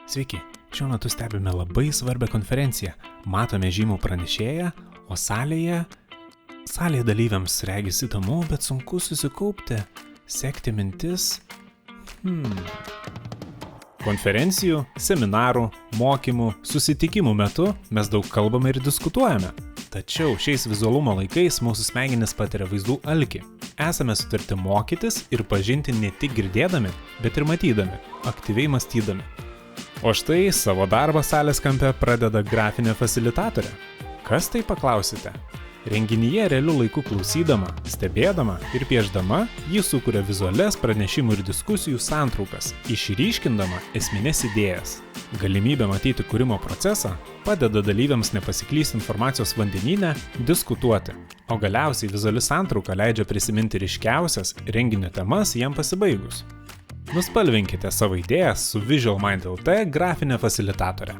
Sveiki, šiuo metu stebime labai svarbią konferenciją. Matome žymų pranešėją, o salėje dalyviams regis įdomu, bet sunku susikaupti, sekti mintis. Konferencijų, seminarų, mokymų, susitikimų metu mes daug kalbame ir diskutuojame. Tačiau šiais vizualumo laikais mūsų smegenys patiria vaizdų alkį. Esame sutarti mokytis ir pažinti ne tik girdėdami, bet ir matydami, aktyviai mąstydami. O štai savo darbą salės kampe pradeda grafinė fasilitatorė. Kas tai paklausite? Renginyje realiu laiku klausydama, stebėdama ir piešdama, ji sukuria vizualias pranešimų ir diskusijų santraukas, išryškindama esmines idėjas. Galimybė matyti kūrimo procesą padeda dalyviams nepasiklysti informacijos vandenyne, diskutuoti, o galiausiai vizuali santrauka leidžia prisiminti ryškiausias renginio temas jam pasibaigus. Nuspalvinkite savo idėjas su Visual Mind LT grafinė fasilitatorė.